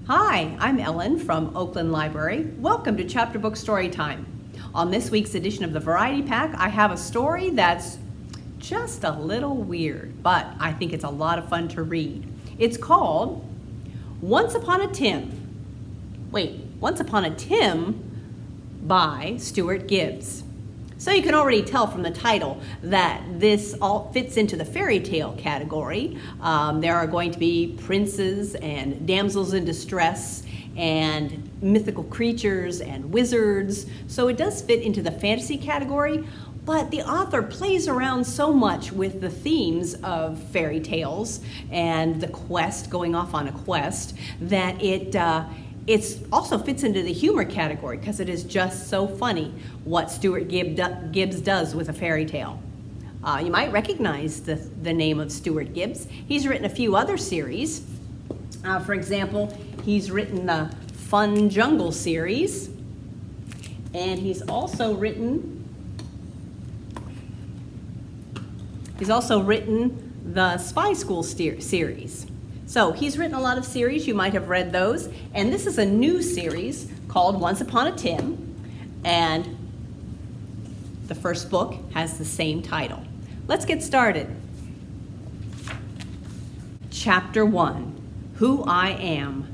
Hi, I'm Ellen from Oakland Library. Welcome to Chapter Book Storytime. On this week's edition of the Variety Pack, I have a story that's just a little weird, but I think it's a lot of fun to read. It's called Once Upon a Tim by Stuart Gibbs. So you can already tell from the title that this all fits into the fairy tale category. There are going to be princes and damsels in distress and mythical creatures and wizards. So it does fit into the fantasy category, but the author plays around so much with the themes of fairy tales and the quest, going off on a quest, that it also fits into the humor category because it is just so funny what Stuart Gibbs does with a fairy tale. You might recognize the name of Stuart Gibbs. He's written a few other series. For example, he's written the Fun Jungle series, and he's also written the Spy School series. So he's written a lot of series, you might have read those, and this is a new series called Once Upon a Tim, and the first book has the same title. Let's get started. Chapter 1, Who I Am.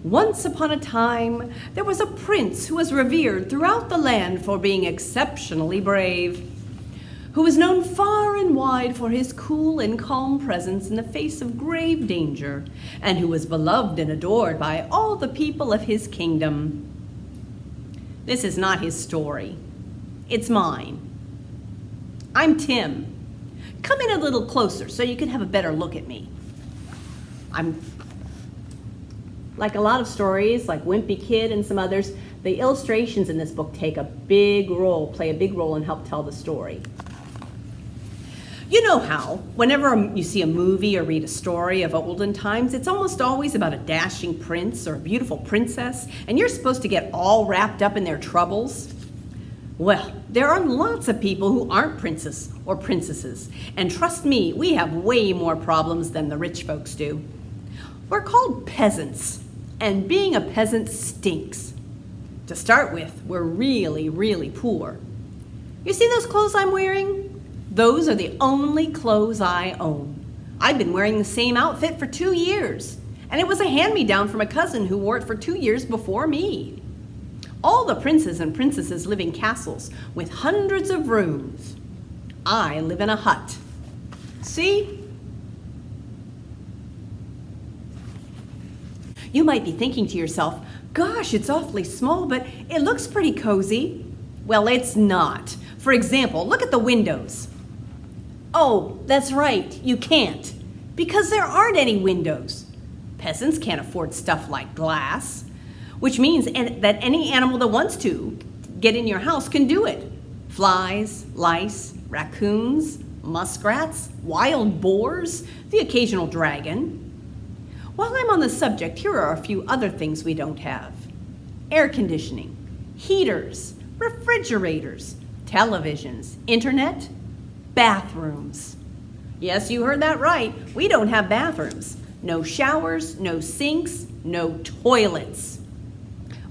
Once upon a time, there was a prince who was revered throughout the land for being exceptionally brave, who was known far and wide for his cool and calm presence in the face of grave danger, and who was beloved and adored by all the people of his kingdom. This is not his story. It's mine. I'm Tim. Come in a little closer so you can have a better look at me. I'm like a lot of stories, like Wimpy Kid and some others, the illustrations in this book play a big role and help tell the story. You know how, whenever you see a movie or read a story of olden times, it's almost always about a dashing prince or a beautiful princess, and you're supposed to get all wrapped up in their troubles? Well, there are lots of people who aren't princes or princesses, and trust me, we have way more problems than the rich folks do. We're called peasants, and being a peasant stinks. To start with, we're really, really poor. You see those clothes I'm wearing? Those are the only clothes I own. I've been wearing the same outfit for 2 years, and it was a hand-me-down from a cousin who wore it for 2 years before me. All the princes and princesses live in castles with hundreds of rooms. I live in a hut. See? You might be thinking to yourself, gosh, it's awfully small, but it looks pretty cozy. Well, it's not. For example, look at the windows. Oh, that's right, you can't, because there aren't any windows. Peasants can't afford stuff like glass, which means that any animal that wants to get in your house can do it. Flies, lice, raccoons, muskrats, wild boars, the occasional dragon. While I'm on the subject, here are a few other things we don't have. Air conditioning, heaters, refrigerators, televisions, internet, bathrooms. Yes, you heard that right. We don't have bathrooms. No showers, no sinks, no toilets.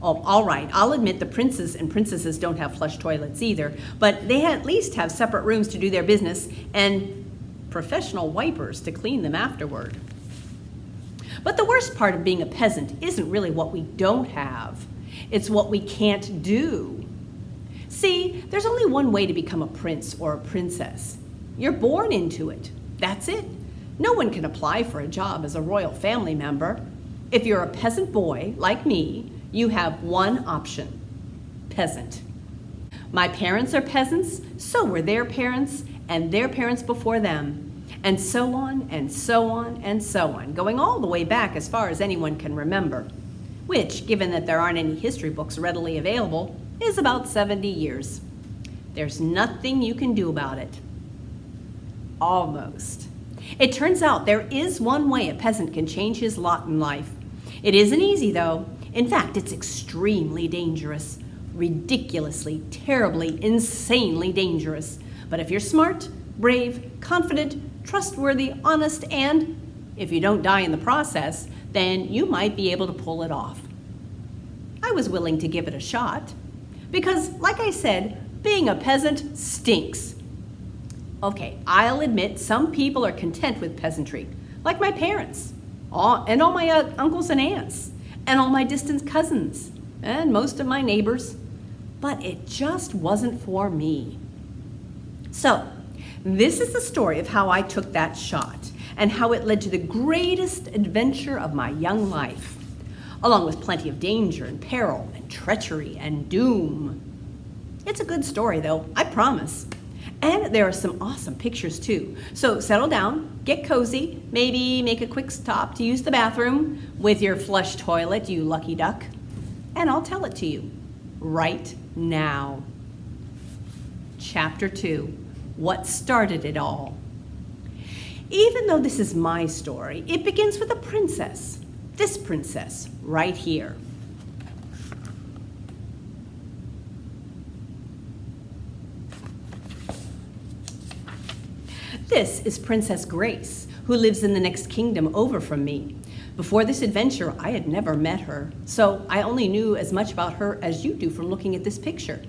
Oh, all right, I'll admit the princes and princesses don't have flush toilets either, but they at least have separate rooms to do their business and professional wipers to clean them afterward. But the worst part of being a peasant isn't really what we don't have. It's what we can't do. See, there's only one way to become a prince or a princess. You're born into it. That's it. No one can apply for a job as a royal family member. If you're a peasant boy, like me, you have one option: peasant. My parents are peasants, so were their parents, and their parents before them, and so on, and so on, and so on, going all the way back as far as anyone can remember, which, given that there aren't any history books readily available, is about 70 years. There's nothing you can do about it. Almost. It turns out there is one way a peasant can change his lot in life. It isn't easy, though. In fact, it's extremely dangerous. Ridiculously, terribly, insanely dangerous. But if you're smart, brave, confident, trustworthy, honest, and, if you don't die in the process, then you might be able to pull it off. I was willing to give it a shot because, like I said, being a peasant stinks. Okay, I'll admit some people are content with peasantry, like my parents, and all my uncles and aunts, and all my distant cousins, and most of my neighbors, but it just wasn't for me. So, this is the story of how I took that shot and how it led to the greatest adventure of my young life, along with plenty of danger and peril and treachery and doom. It's a good story though, I promise. And there are some awesome pictures too. So settle down, get cozy, maybe make a quick stop to use the bathroom with your flush toilet, you lucky duck, and I'll tell it to you right now. Chapter 2, What Started It All. Even though this is my story, it begins with a princess. This princess right here. This is Princess Grace, who lives in the next kingdom over from me. Before this adventure, I had never met her, so I only knew as much about her as you do from looking at this picture.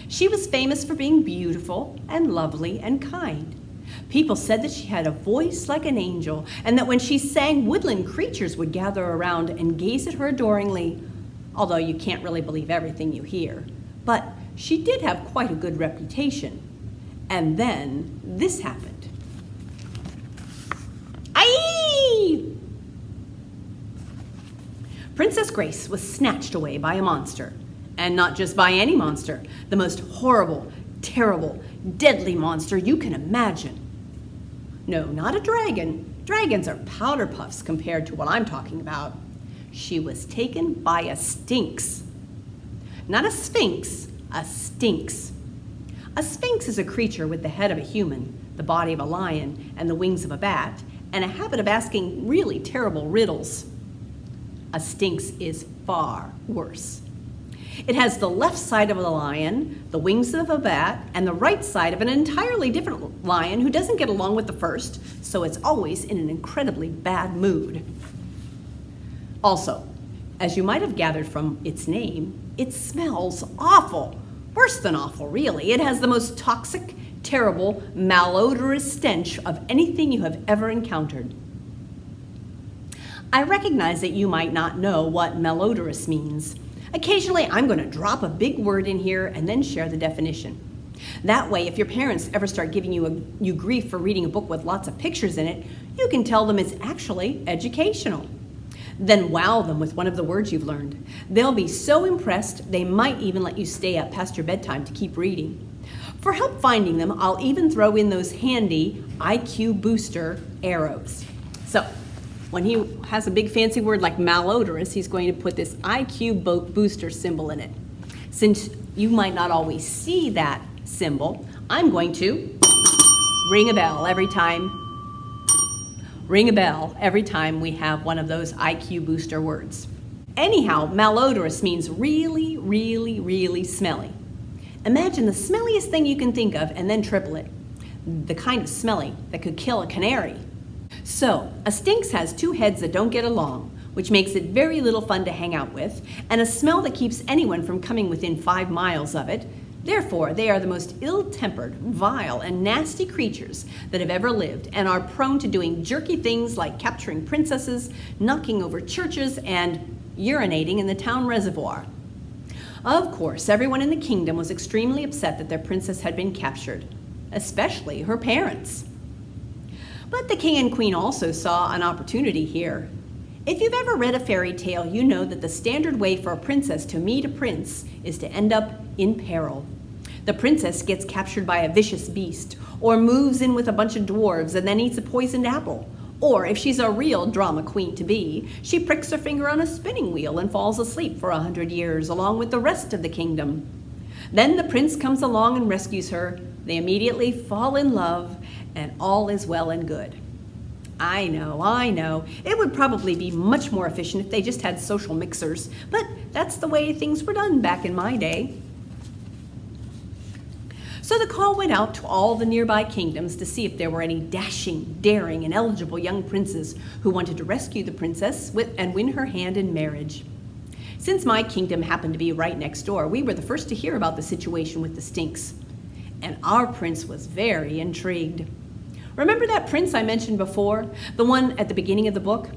She was famous for being beautiful and lovely and kind. People said that she had a voice like an angel, and that when she sang, woodland creatures would gather around and gaze at her adoringly, although you can't really believe everything you hear. But she did have quite a good reputation. And then this happened. Aye! Princess Grace was snatched away by a monster. And not just by any monster, the most horrible, terrible, deadly monster you can imagine. No, not a dragon. Dragons are powder puffs compared to what I'm talking about. She was taken by a Stinx. Not a sphinx, a Stinx. A sphinx is a creature with the head of a human, the body of a lion, and the wings of a bat, and a habit of asking really terrible riddles. A Stinx is far worse. It has the left side of a lion, the wings of a bat, and the right side of an entirely different lion who doesn't get along with the first, so it's always in an incredibly bad mood. Also, as you might have gathered from its name, it smells awful. Worse than awful, really. It has the most toxic, terrible, malodorous stench of anything you have ever encountered. I recognize that you might not know what malodorous means. Occasionally, I'm going to drop a big word in here and then share the definition. That way, if your parents ever start giving you grief for reading a book with lots of pictures in it, you can tell them it's actually educational. Then wow them with one of the words you've learned. They'll be so impressed, they might even let you stay up past your bedtime to keep reading. For help finding them, I'll even throw in those handy IQ booster arrows. So, when he has a big fancy word like malodorous, he's going to put this IQ booster symbol in it. Since you might not always see that symbol, I'm going to ring a bell every time we have one of those IQ booster words. Anyhow, malodorous means really, really, really smelly. Imagine the smelliest thing you can think of and then triple it. The kind of smelly that could kill a canary. So, a Stinx has two heads that don't get along, which makes it very little fun to hang out with, and a smell that keeps anyone from coming within 5 miles of it. Therefore, they are the most ill-tempered, vile, and nasty creatures that have ever lived, and are prone to doing jerky things like capturing princesses, knocking over churches, and urinating in the town reservoir. Of course, everyone in the kingdom was extremely upset that their princess had been captured, especially her parents. But the king and queen also saw an opportunity here. If you've ever read a fairy tale, you know that the standard way for a princess to meet a prince is to end up in peril. The princess gets captured by a vicious beast, or moves in with a bunch of dwarves and then eats a poisoned apple. Or if she's a real drama queen-to-be, she pricks her finger on a spinning wheel and falls asleep for 100 years along with the rest of the kingdom. Then the prince comes along and rescues her. They immediately fall in love, and all is well and good. I know. It would probably be much more efficient if they just had social mixers, but that's the way things were done back in my day. So the call went out to all the nearby kingdoms to see if there were any dashing, daring, and eligible young princes who wanted to rescue the princess and win her hand in marriage. Since my kingdom happened to be right next door, we were the first to hear about the situation with the Stinx, and our prince was very intrigued. Remember that prince I mentioned before, the one at the beginning of the book?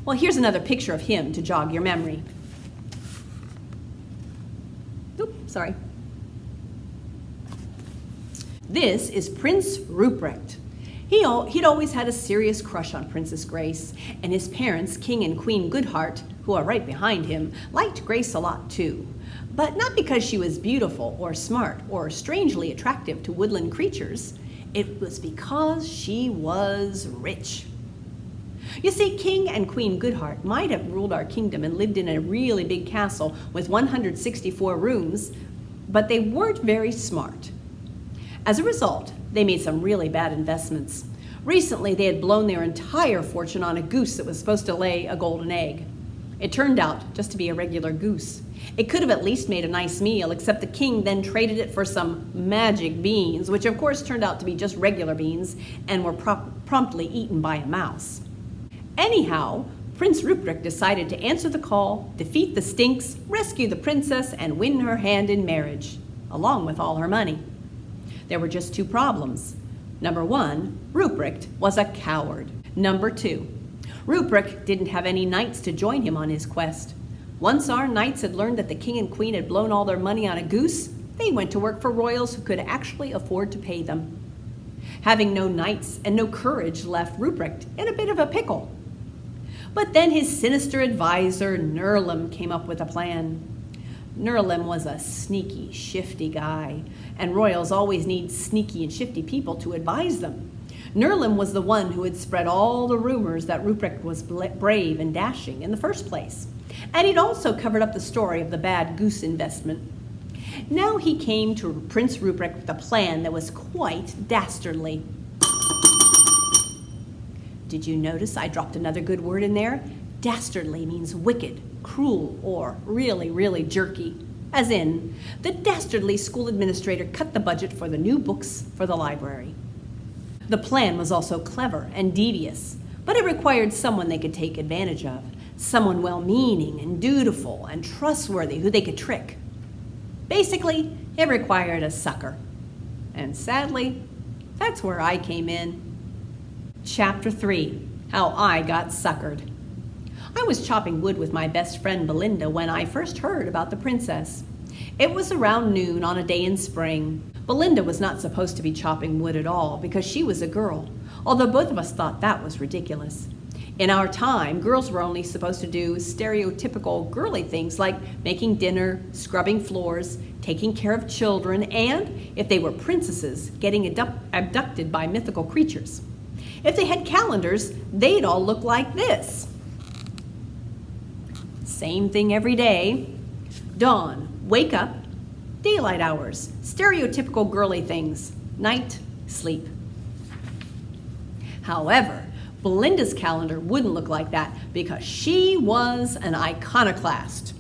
Well, here's another picture of him to jog your memory. Oops, sorry. This is Prince Ruprecht. He'd always had a serious crush on Princess Grace, and his parents, King and Queen Goodheart, who are right behind him, liked Grace a lot too. But not because she was beautiful or smart or strangely attractive to woodland creatures. It was because she was rich. You see, King and Queen Goodheart might have ruled our kingdom and lived in a really big castle with 164 rooms, but they weren't very smart. As a result, they made some really bad investments. Recently, they had blown their entire fortune on a goose that was supposed to lay a golden egg. It turned out just to be a regular goose. It could have at least made a nice meal, except the king then traded it for some magic beans, which of course turned out to be just regular beans and were promptly eaten by a mouse. Anyhow, Prince Ruprecht decided to answer the call, defeat the Stinx, rescue the princess, and win her hand in marriage, along with all her money. There were just two problems. Number one, Ruprecht was a coward. Number two, Ruprecht didn't have any knights to join him on his quest. Once our knights had learned that the king and queen had blown all their money on a goose, they went to work for royals who could actually afford to pay them. Having no knights and no courage left Ruprecht in a bit of a pickle. But then his sinister advisor, Nerlem, came up with a plan. Nerlem was a sneaky, shifty guy, and royals always need sneaky and shifty people to advise them. Nerlem was the one who had spread all the rumors that Ruprecht was brave and dashing in the first place. And he'd also covered up the story of the bad goose investment. Now he came to Prince Ruprecht with a plan that was quite dastardly. Did you notice I dropped another good word in there? Dastardly means wicked, cruel, or really, really jerky. As in, the dastardly school administrator cut the budget for the new books for the library. The plan was also clever and devious, but it required someone they could take advantage of, someone well-meaning and dutiful and trustworthy who they could trick. Basically, it required a sucker. And sadly, that's where I came in. Chapter 3, How I Got Suckered. I was chopping wood with my best friend Belinda when I first heard about the princess. It was around noon on a day in spring. Belinda was not supposed to be chopping wood at all because she was a girl, although both of us thought that was ridiculous. In our time, girls were only supposed to do stereotypical girly things like making dinner, scrubbing floors, taking care of children, and, if they were princesses, getting abducted by mythical creatures. If they had calendars, they'd all look like this. Same thing every day. Dawn, wake up. Daylight hours, stereotypical girly things. Night, sleep. However, Belinda's calendar wouldn't look like that because she was an iconoclast.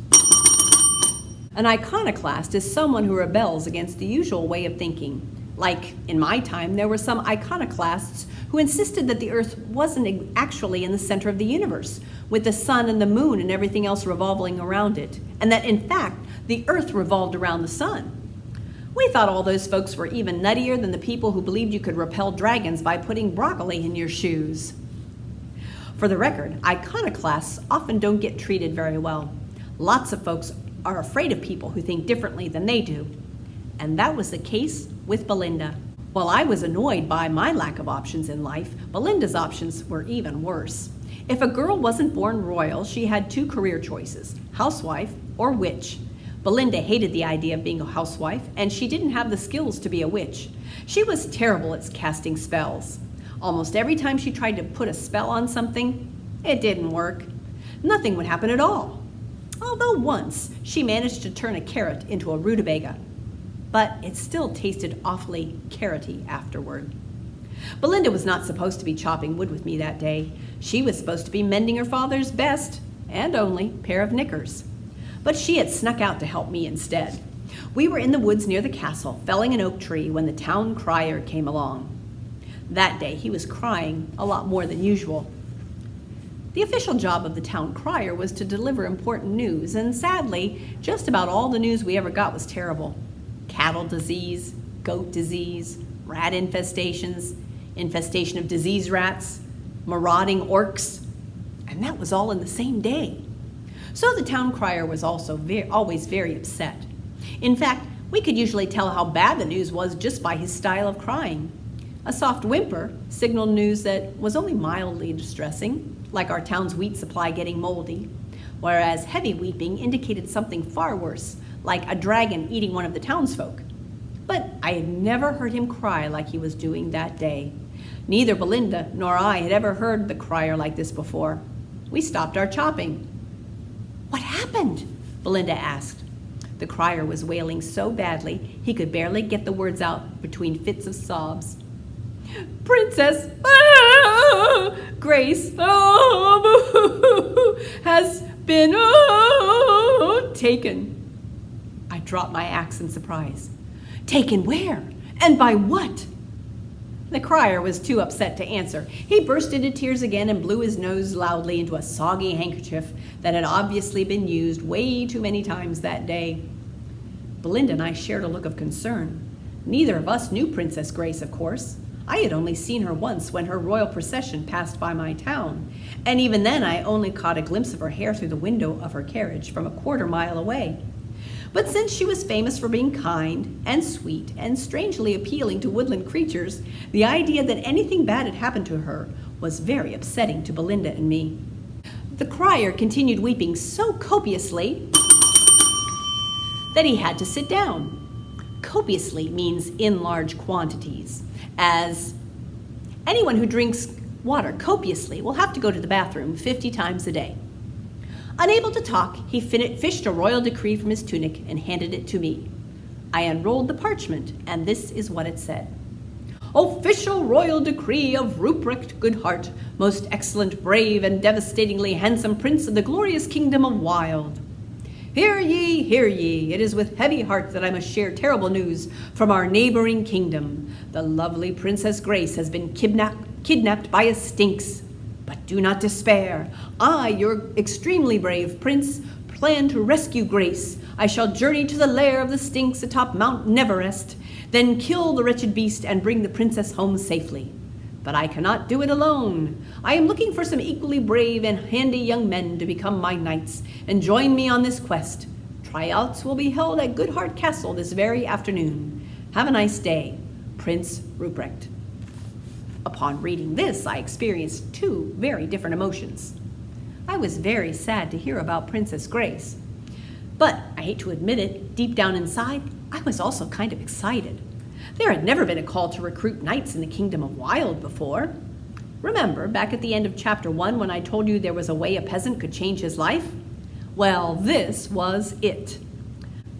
An iconoclast is someone who rebels against the usual way of thinking. Like, in my time, there were some iconoclasts who insisted that the Earth wasn't actually in the center of the universe, with the sun and the moon and everything else revolving around it, and that, in fact, the Earth revolved around the sun. We thought all those folks were even nuttier than the people who believed you could repel dragons by putting broccoli in your shoes. For the record, iconoclasts often don't get treated very well. Lots of folks are afraid of people who think differently than they do. And that was the case with Belinda. While I was annoyed by my lack of options in life, Belinda's options were even worse. If a girl wasn't born royal, she had two career choices, housewife or witch. Belinda hated the idea of being a housewife, and she didn't have the skills to be a witch. She was terrible at casting spells. Almost every time she tried to put a spell on something, it didn't work. Nothing would happen at all. Although once, she managed to turn a carrot into a rutabaga. But it still tasted awfully carroty afterward. Belinda was not supposed to be chopping wood with me that day. She was supposed to be mending her father's best, and only, pair of knickers. But she had snuck out to help me instead. We were in the woods near the castle, felling an oak tree, when the town crier came along. That day he was crying a lot more than usual. The official job of the town crier was to deliver important news, and sadly, just about all the news we ever got was terrible. Cattle disease, goat disease, rat infestations, infestation of disease rats, marauding orcs, and that was all in the same day. So the town crier was also always very upset. In fact, we could usually tell how bad the news was just by his style of crying. A soft whimper signaled news that was only mildly distressing, like our town's wheat supply getting moldy, whereas heavy weeping indicated something far worse, like a dragon eating one of the townsfolk. But I had never heard him cry like he was doing that day. Neither Belinda nor I had ever heard the crier like this before. We stopped our chopping. "What happened?" Belinda asked. The crier was wailing so badly he could barely get the words out between fits of sobs. "Princess Grace has been taken." I dropped my axe in surprise. "Taken where? And by what?" The crier was too upset to answer. He burst into tears again and blew his nose loudly into a soggy handkerchief that had obviously been used way too many times that day. Belinda and I shared a look of concern. Neither of us knew Princess Grace, of course. I had only seen her once when her royal procession passed by my town, and even then I only caught a glimpse of her hair through the window of her carriage from a quarter-mile away. But since she was famous for being kind and sweet and strangely appealing to woodland creatures, the idea that anything bad had happened to her was very upsetting to Belinda and me. The crier continued weeping so copiously that he had to sit down. Copiously means in large quantities, as anyone who drinks water copiously will have to go to the bathroom 50 times a day. Unable to talk, he fished a royal decree from his tunic and handed it to me. I unrolled the parchment, and this is what it said. "Official royal decree of Ruprecht Goodheart, most excellent, brave, and devastatingly handsome prince of the glorious Kingdom of Wyld. Hear ye, hear ye. It is with heavy heart that I must share terrible news from our neighboring kingdom. The lovely Princess Grace has been kidnapped by a Stinx. But do not despair. I, your extremely brave prince, plan to rescue Grace. I shall journey to the lair of the Stinx atop Mount Neverest, then kill the wretched beast and bring the princess home safely. But I cannot do it alone. I am looking for some equally brave and handy young men to become my knights and join me on this quest. Tryouts will be held at Goodheart Castle this very afternoon. Have a nice day. Prince Ruprecht." Upon reading this, I experienced two very different emotions. I was very sad to hear about Princess Grace. But, I hate to admit it, deep down inside, I was also kind of excited. There had never been a call to recruit knights in the Kingdom of Wyld before. Remember, back at the end of Chapter 1 when I told you there was a way a peasant could change his life? Well, this was it.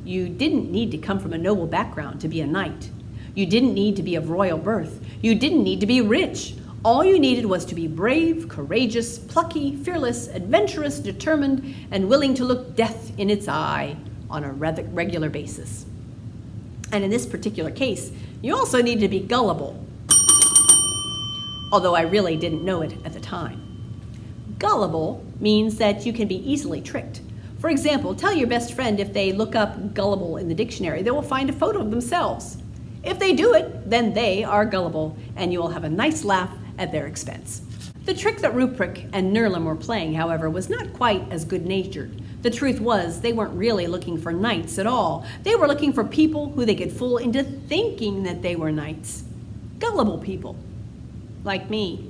You didn't need to come from a noble background to be a knight. You didn't need to be of royal birth. You didn't need to be rich. All you needed was to be brave, courageous, plucky, fearless, adventurous, determined, and willing to look death in its eye on a regular basis. And in this particular case, you also needed to be gullible, although I really didn't know it at the time. Gullible means that you can be easily tricked. For example, tell your best friend if they look up gullible in the dictionary, they will find a photo of themselves. If they do it, then they are gullible, and you will have a nice laugh at their expense. The trick that Ruprecht and Nerlin were playing, however, was not quite as good-natured. The truth was, they weren't really looking for knights at all. They were looking for people who they could fool into thinking that they were knights. Gullible people, like me.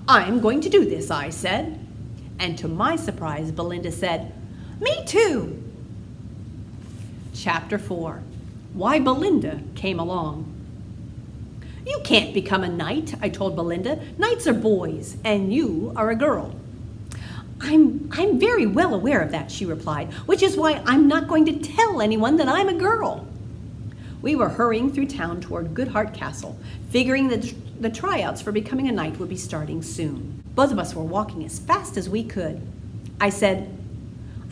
"I'm going to do this," I said. And to my surprise, Belinda said, "Me too." Chapter 4. Why Belinda Came Along. "You can't become a knight," I told Belinda. "Knights are boys, and you are a girl." I'm very well aware of that," she replied, "which is why I'm not going to tell anyone that I'm a girl." We were hurrying through town toward Goodheart Castle, figuring that the tryouts for becoming a knight would be starting soon. Both of us were walking as fast as we could. I said,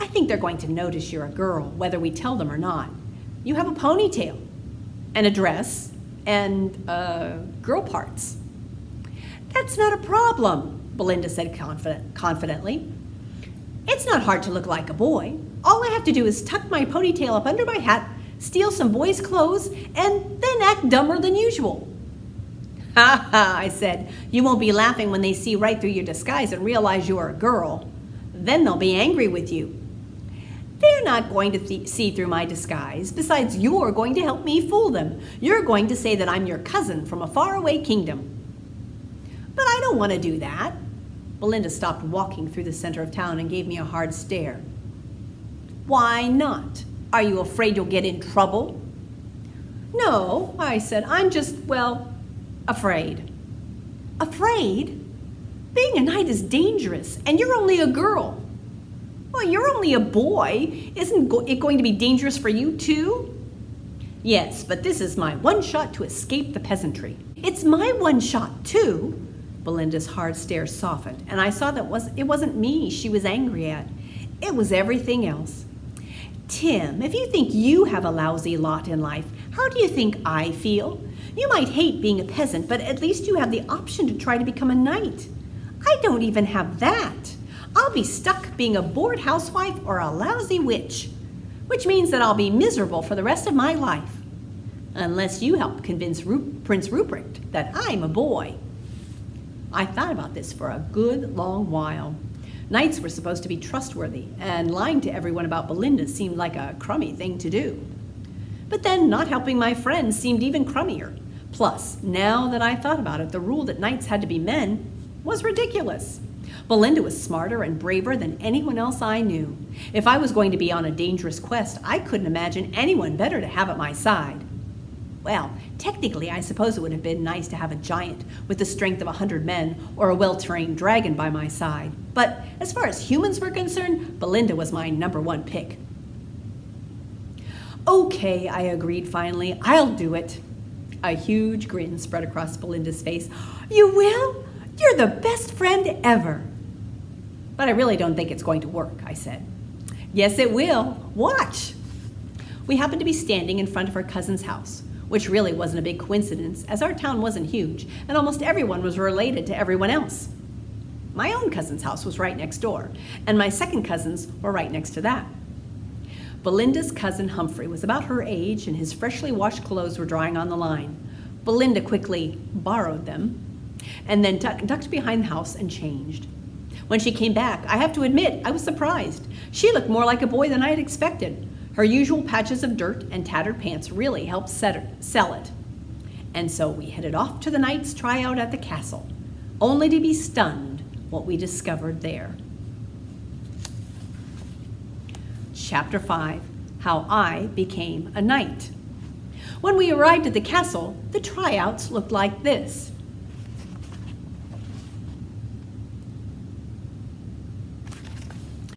"I think they're going to notice you're a girl, whether we tell them or not. You have a ponytail, and a dress, and girl parts. That's not a problem, Belinda said confidently. It's not hard to look like a boy. All I have to do is tuck my ponytail up under my hat, steal some boys' clothes, and then act dumber than usual. Ha ha, I said. You won't be laughing when they see right through your disguise and realize you are a girl. Then they'll be angry with you. They're not going to see through my disguise. Besides, you're going to help me fool them. You're going to say that I'm your cousin from a faraway kingdom. But I don't want to do that. Belinda stopped walking through the center of town and gave me a hard stare. Why not? Are you afraid you'll get in trouble? No, I said. I'm just, well, afraid. Afraid? Being a knight is dangerous, and you're only a girl. Well, you're only a boy. Isn't it going to be dangerous for you too? Yes, but this is my one shot to escape the peasantry. It's my one shot too. Belinda's hard stare softened, and I saw that it wasn't me she was angry at. It was everything else. Tim, if you think you have a lousy lot in life, how do you think I feel? You might hate being a peasant, but at least you have the option to try to become a knight. I don't even have that. I'll be stuck being a bored housewife or a lousy witch, which means that I'll be miserable for the rest of my life, unless you help convince Prince Ruprecht that I'm a boy. I thought about this for a good long while. Knights were supposed to be trustworthy, and lying to everyone about Belinda seemed like a crummy thing to do. But then not helping my friends seemed even crummier. Plus, now that I thought about it, the rule that knights had to be men was ridiculous. Belinda was smarter and braver than anyone else I knew. If I was going to be on a dangerous quest, I couldn't imagine anyone better to have at my side. Well, technically, I suppose it would have been nice to have a giant with the strength of 100 men or a well-trained dragon by my side. But as far as humans were concerned, Belinda was my #1 pick. Okay, I agreed finally. I'll do it. A huge grin spread across Belinda's face. You will? You're the best friend ever. But I really don't think it's going to work, I said. Yes, it will. Watch. We happened to be standing in front of her cousin's house, which really wasn't a big coincidence, as our town wasn't huge, and almost everyone was related to everyone else. My own cousin's house was right next door, and my second cousins were right next to that. Belinda's cousin Humphrey was about her age, and his freshly washed clothes were drying on the line. Belinda quickly borrowed them, and then ducked behind the house and changed. When she came back, I have to admit, I was surprised. She looked more like a boy than I had expected. Her usual patches of dirt and tattered pants really helped sell it. And so we headed off to the night's tryout at the castle, only to be stunned what we discovered there. Chapter 5, How I Became a Knight. When we arrived at the castle, the tryouts looked like this.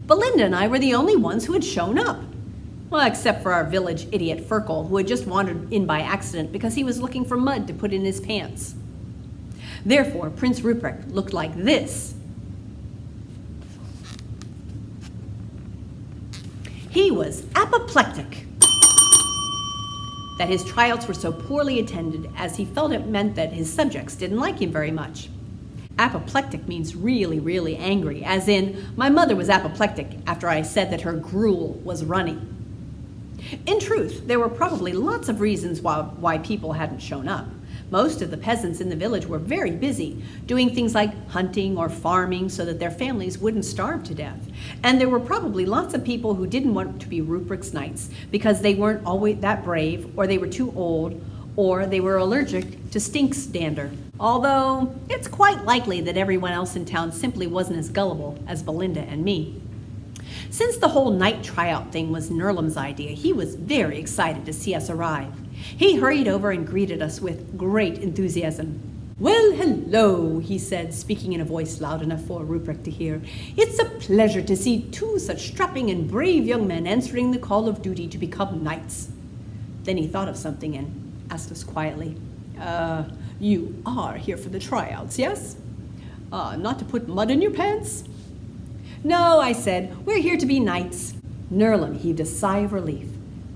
Belinda and I were the only ones who had shown up. Well, except for our village idiot Ferkel, who had just wandered in by accident because he was looking for mud to put in his pants. Therefore, Prince Ruprecht looked like this. He was apoplectic. That his tryouts were so poorly attended, as he felt it meant that his subjects didn't like him very much. Apoplectic means really, really angry, as in, my mother was apoplectic after I said that her gruel was runny. In truth, there were probably lots of reasons why people hadn't shown up. Most of the peasants in the village were very busy, doing things like hunting or farming so that their families wouldn't starve to death. And there were probably lots of people who didn't want to be Ruprecht's knights because they weren't always that brave, or they were too old, or they were allergic to Stinx dander. Although, it's quite likely that everyone else in town simply wasn't as gullible as Belinda and me. Since the whole night tryout thing was Nerlim's idea, he was very excited to see us arrive. He hurried over and greeted us with great enthusiasm. Well, hello, he said, speaking in a voice loud enough for Ruprecht to hear. It's a pleasure to see two such strapping and brave young men answering the call of duty to become knights. Then he thought of something and asked us quietly, you are here for the tryouts, yes? Not to put mud in your pants? No, I said, we're here to be knights. Nerlim heaved a sigh of relief.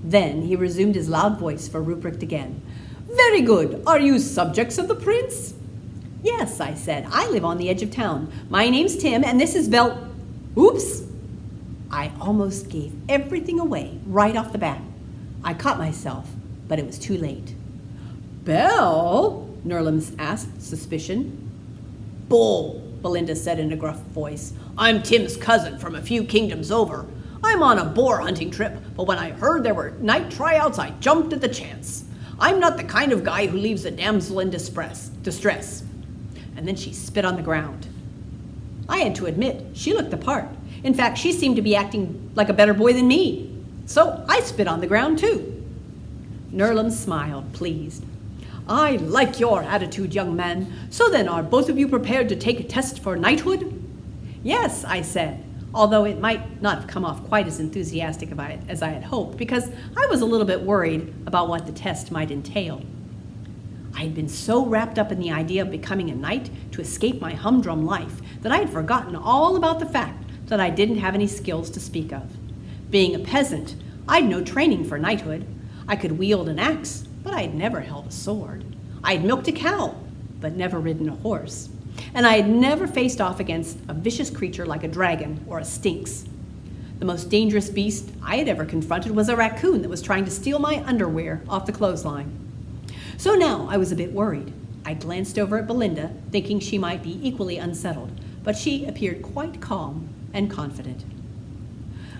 Then he resumed his loud voice for Ruprecht again. Very good. Are you subjects of the prince? Yes, I said. I live on the edge of town. My name's Tim, and this is Oops! I almost gave everything away right off the bat. I caught myself, but it was too late. Belle? Nerlum asked, suspicion. Bull, Belinda said in a gruff voice. I'm Tim's cousin from a few kingdoms over. I'm on a boar hunting trip, but when I heard there were night tryouts, I jumped at the chance. I'm not the kind of guy who leaves a damsel in distress. And then she spit on the ground. I had to admit, she looked the part. In fact, she seemed to be acting like a better boy than me. So I spit on the ground too. Nerlum smiled, pleased. I like your attitude, young man. So then, are both of you prepared to take a test for knighthood? Yes, I said, although it might not have come off quite as enthusiastic as I had hoped, because I was a little bit worried about what the test might entail. I had been so wrapped up in the idea of becoming a knight to escape my humdrum life that I had forgotten all about the fact that I didn't have any skills to speak of. Being a peasant, I'd no training for knighthood. I could wield an axe, but I had never held a sword. I had milked a cow, but never ridden a horse. And I had never faced off against a vicious creature like a dragon or a Stinx. The most dangerous beast I had ever confronted was a raccoon that was trying to steal my underwear off the clothesline. So now I was a bit worried. I glanced over at Belinda, thinking she might be equally unsettled, but she appeared quite calm and confident.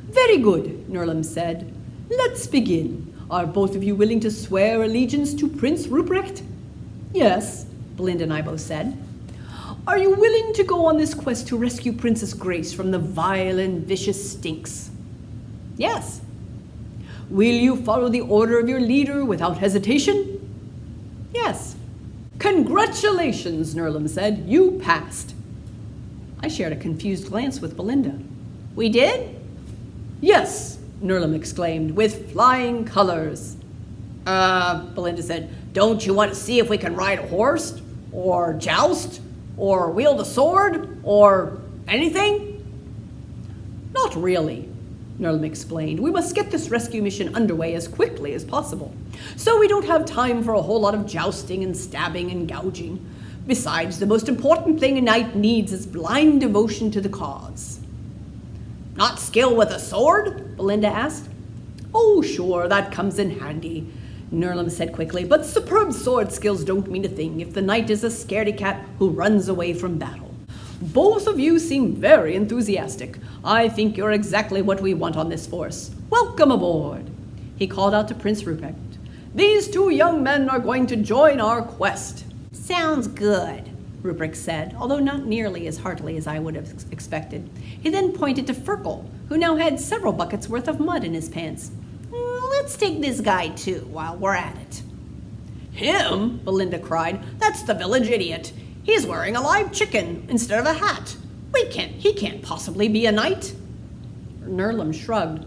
Very good, Nerlum said. Let's begin. Are both of you willing to swear allegiance to Prince Ruprecht? Yes, Belinda and I both said. Are you willing to go on this quest to rescue Princess Grace from the vile and vicious Stinx? Yes. Will you follow the order of your leader without hesitation? Yes. Congratulations, Nerlum said. You passed. I shared a confused glance with Belinda. We did? Yes, Nerlum exclaimed, with flying colors. Belinda said, don't you want to see if we can ride a horse? Or joust? Or wield a sword? Or anything? Not really, Nerlum explained. We must get this rescue mission underway as quickly as possible, so we don't have time for a whole lot of jousting and stabbing and gouging. Besides, the most important thing a knight needs is blind devotion to the cause. Not skill with a sword? Belinda asked. Oh, sure, that comes in handy, Nerlum said quickly, but superb sword skills don't mean a thing if the knight is a scaredy cat who runs away from battle. Both of you seem very enthusiastic. I think you're exactly what we want on this force. Welcome aboard. He called out to Prince Ruprecht. These two young men are going to join our quest. Sounds good, Ruprecht said, although not nearly as heartily as I would have expected. He then pointed to 𝑂𝑛𝑐𝑒, who now had several buckets worth of mud in his pants. Let's take this guy too while we're at it. Him? Belinda cried. That's the village idiot. He's wearing a live chicken instead of a hat. He can't possibly be a knight. Nerlum shrugged.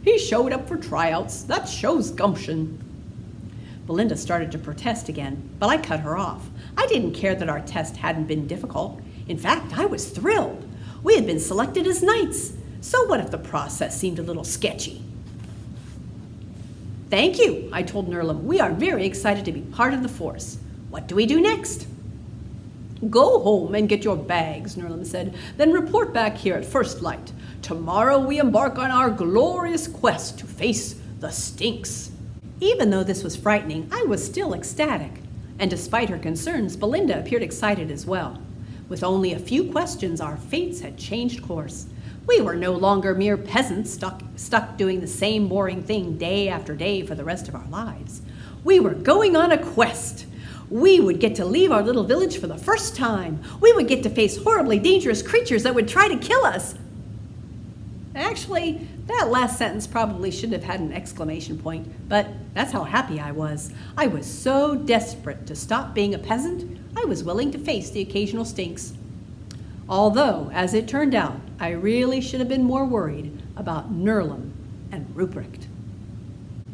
He showed up for tryouts. That shows gumption. Belinda started to protest again, but I cut her off. I didn't care that our test hadn't been difficult. In fact, I was thrilled. We had been selected as knights. So what if the process seemed a little sketchy? Thank you, I told Nerlum. We are very excited to be part of the force. What do we do next? Go home and get your bags, Nerlum said, then report back here at first light. Tomorrow we embark on our glorious quest to face the Stinx. Even though this was frightening, I was still ecstatic. And despite her concerns, Belinda appeared excited as well. With only a few questions, our fates had changed course. We were no longer mere peasants stuck doing the same boring thing day after day for the rest of our lives. We were going on a quest. We would get to leave our little village for the first time. We would get to face horribly dangerous creatures that would try to kill us. Actually, that last sentence probably should have had an exclamation point, but that's how happy I was. I was so desperate to stop being a peasant, I was willing to face the occasional Stinx. Although, as it turned out, I really should have been more worried about Nerlum and Ruprecht.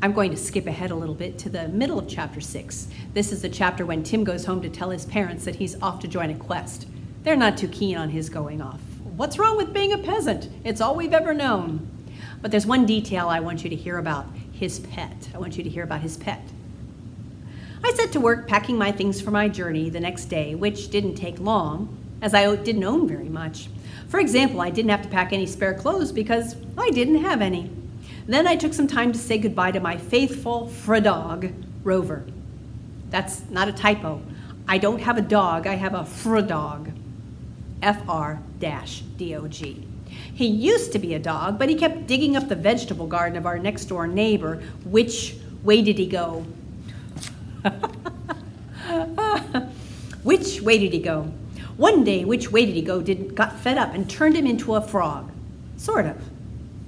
I'm going to skip ahead a little bit to the middle of chapter 6. This is the chapter when Tim goes home to tell his parents that he's off to join a quest. They're not too keen on his going off. What's wrong with being a peasant? It's all we've ever known. But there's one detail I want you to hear about. his pet. I want you to hear about his pet. I set to work packing my things for my journey the next day, which didn't take long, as I didn't own very much. For example, I didn't have to pack any spare clothes because I didn't have any. Then I took some time to say goodbye to my faithful dog, Rover. That's not a typo. I don't have a dog, I have a dog. F-R-D-O-G. He used to be a dog, but he kept digging up the vegetable garden of our next door neighbor. Which way did he go? Which way did he go? One day, which way did he go got fed up and turned him into a frog. Sort of.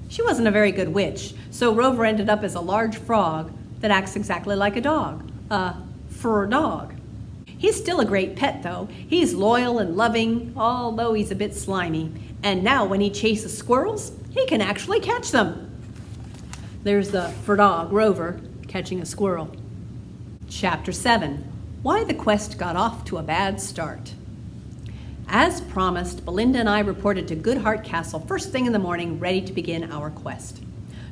She wasn't a very good witch, so Rover ended up as a large frog that acts exactly like a dog. A fur dog. He's still a great pet, though. He's loyal and loving, although he's a bit slimy. And now when he chases squirrels, he can actually catch them. There's the fur dog, Rover, catching a squirrel. Chapter 7. Why the quest got off to a bad start. As promised, Belinda and I reported to Goodhart Castle first thing in the morning, ready to begin our quest.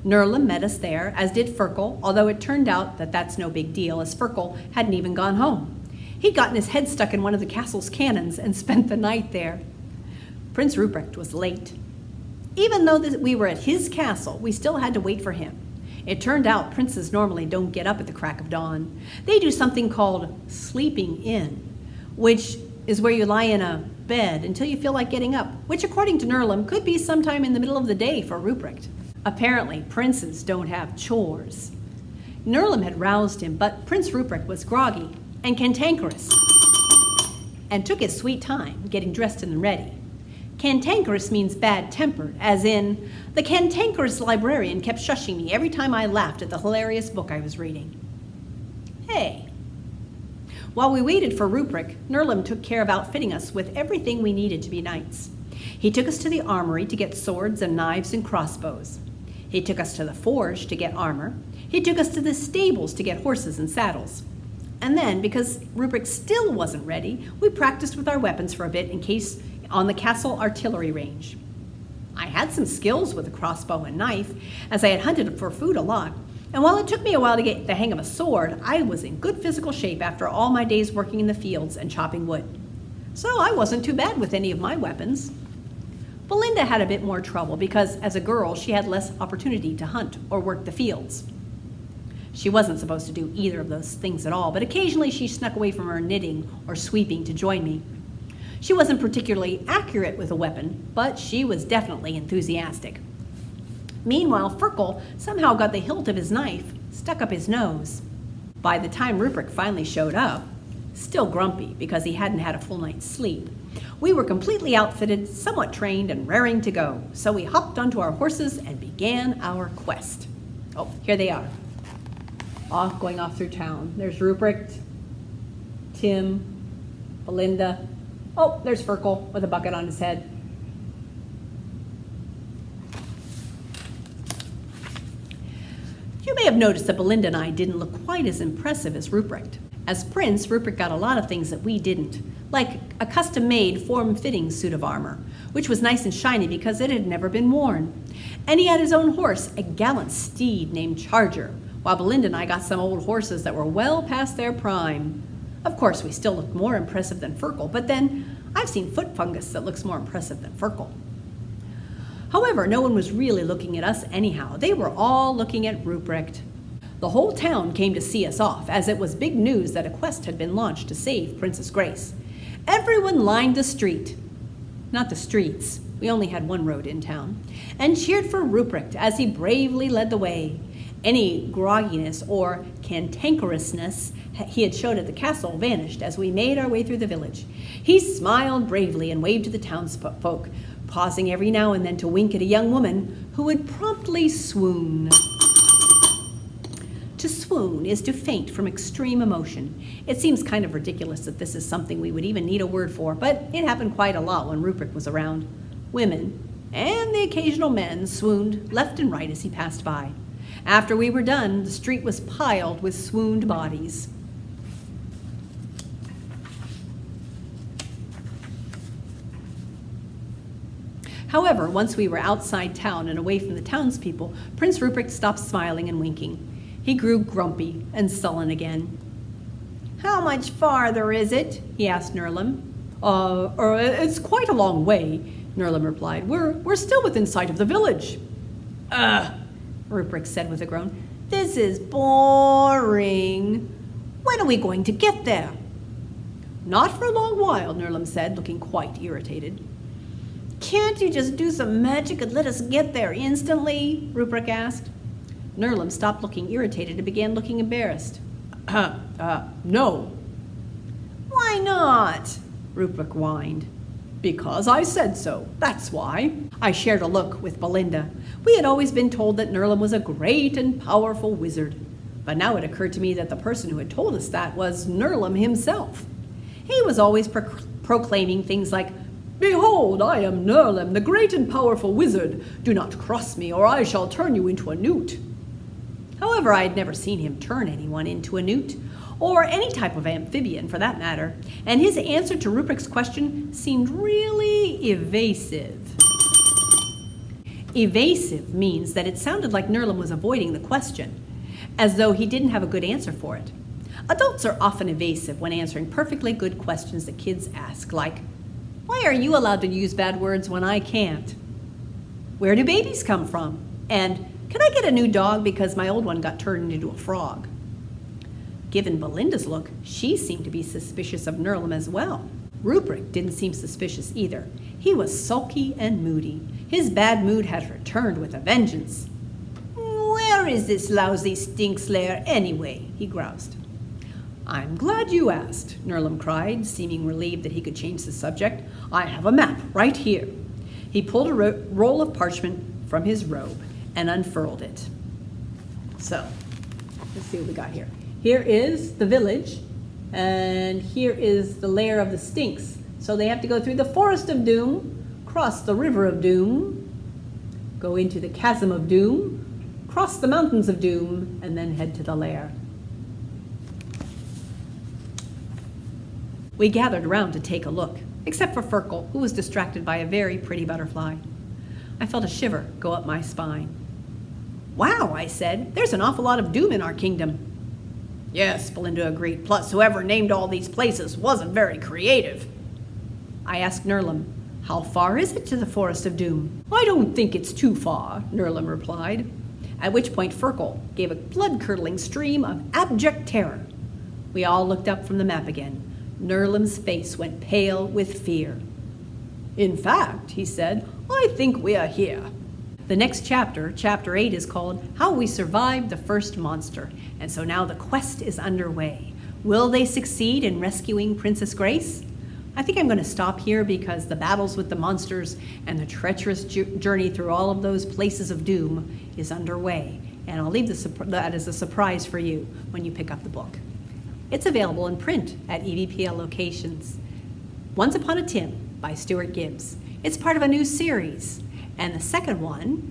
Nerlem met us there, as did Firkle, although it turned out that that's no big deal, as Firkle hadn't even gone home. He'd gotten his head stuck in one of the castle's cannons and spent the night there. Prince Ruprecht was late. Even though we were at his castle, we still had to wait for him. It turned out princes normally don't get up at the crack of dawn. They do something called sleeping in, which is where you lie in a bed until you feel like getting up, which according to Nerlem could be sometime in the middle of the day for Ruprecht. Apparently, princes don't have chores. Nerlem had roused him, but Prince Ruprecht was groggy and cantankerous, and took his sweet time getting dressed and ready. Cantankerous means bad-tempered, as in, the cantankerous librarian kept shushing me every time I laughed at the hilarious book I was reading. Hey. While we waited for Ruprecht, Nerlem took care of outfitting us with everything we needed to be knights. He took us to the armory to get swords and knives and crossbows. He took us to the forge to get armor. He took us to the stables to get horses and saddles. And then, because Ruprecht still wasn't ready, we practiced with our weapons for a bit in case on the castle artillery range. I had some skills with a crossbow and knife, as I had hunted for food a lot, and while it took me a while to get the hang of a sword, I was in good physical shape after all my days working in the fields and chopping wood. So I wasn't too bad with any of my weapons. Belinda had a bit more trouble because, as a girl, she had less opportunity to hunt or work the fields. She wasn't supposed to do either of those things at all, but occasionally she snuck away from her knitting or sweeping to join me. She wasn't particularly accurate with a weapon, but she was definitely enthusiastic. Meanwhile, Firkle somehow got the hilt of his knife stuck up his nose. By the time Ruprecht finally showed up, still grumpy because he hadn't had a full night's sleep, we were completely outfitted, somewhat trained, and raring to go. So we hopped onto our horses and began our quest. Oh, here they are. Going off through town. There's Ruprecht, Tim, Belinda. Oh, there's Firkle with a bucket on his head. You may have noticed that Belinda and I didn't look quite as impressive as Ruprecht. As prince, Ruprecht got a lot of things that we didn't, like a custom-made, form-fitting suit of armor, which was nice and shiny because it had never been worn. And he had his own horse, a gallant steed named Charger, while Belinda and I got some old horses that were well past their prime. Of course, we still looked more impressive than Firkle, but then I've seen foot fungus that looks more impressive than Firkle. However, no one was really looking at us anyhow. They were all looking at Ruprecht. The whole town came to see us off, as it was big news that a quest had been launched to save Princess Grace. Everyone lined the street. Not the streets. We only had one road in town. And cheered for Ruprecht as he bravely led the way. Any grogginess or cantankerousness he had showed at the castle vanished as we made our way through the village. He smiled bravely and waved to the townsfolk, pausing every now and then to wink at a young woman who would promptly swoon. To swoon is to faint from extreme emotion. It seems kind of ridiculous that this is something we would even need a word for, but it happened quite a lot when Ruprecht was around. Women, and the occasional men, swooned left and right as he passed by. After we were done, the street was piled with swooned bodies. However, once we were outside town and away from the townspeople, Prince Ruprecht stopped smiling and winking. He grew grumpy and sullen again. "How much farther is it?" he asked Nurlem. It's quite a long way," Nurlem replied. We're still within sight of the village." Ruprecht said with a groan. "This is boring. When are we going to get there?" "Not for a long while," Nurlem said, looking quite irritated. "Can't you just do some magic and let us get there instantly?" Ruprecht asked. Nurlem stopped looking irritated and began looking embarrassed. No." "Why not?" Ruprecht whined. "Because I said so, that's why." I shared a look with Belinda. We had always been told that Nurlem was a great and powerful wizard, but now it occurred to me that the person who had told us that was Nurlem himself. He was always proclaiming things like, "Behold, I am Nurlem, the great and powerful wizard. Do not cross me, or I shall turn you into a newt." However, I had never seen him turn anyone into a newt, or any type of amphibian for that matter, and his answer to Ruprecht's question seemed really evasive. Evasive means that it sounded like Nurlem was avoiding the question, as though he didn't have a good answer for it. Adults are often evasive when answering perfectly good questions that kids ask, like, "Why are you allowed to use bad words when I can't?" "Where do babies come from?" And "Can I get a new dog because my old one got turned into a frog?" Given Belinda's look, she seemed to be suspicious of Nurlem as well. Ruprecht didn't seem suspicious either. He was sulky and moody. His bad mood had returned with a vengeance. "Where is this lousy Stinx lair anyway?" he groused. "I'm glad you asked," Nurlem cried, seeming relieved that he could change the subject. "I have a map right here." He pulled a roll of parchment from his robe and unfurled it. So, let's see what we got here. Here is the village, and here is the lair of the Stinx. So they have to go through the Forest of Doom, cross the River of Doom, go into the Chasm of Doom, cross the Mountains of Doom, and then head to the lair. We gathered around to take a look, except for Ferkel, who was distracted by a very pretty butterfly. I felt a shiver go up my spine. "Wow," I said, "there's an awful lot of doom in our kingdom." "Yes," Belinda agreed, "plus whoever named all these places wasn't very creative." I asked Nurlem, "How far is it to the Forest of Doom?" "I don't think it's too far," Nurlem replied, at which point Ferkel gave a blood-curdling stream of abject terror. We all looked up from the map again. Nurlem's face went pale with fear. "In fact," he said, "I think we are here." The next chapter, Chapter 8, is called How We Survived the First Monster, and so now the quest is underway. Will they succeed in rescuing Princess Grace? I think I'm going to stop here because the battles with the monsters and the treacherous journey through all of those places of doom is underway, and I'll leave that as a surprise for you when you pick up the book. It's available in print at EVPL locations. Once Upon a Tim by Stuart Gibbs. It's part of a new series. And the second one,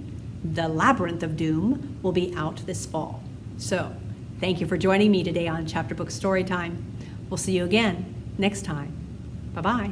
The Labyrinth of Doom, will be out this fall. So, thank you for joining me today on Chapter Book Storytime. We'll see you again next time. Bye-bye.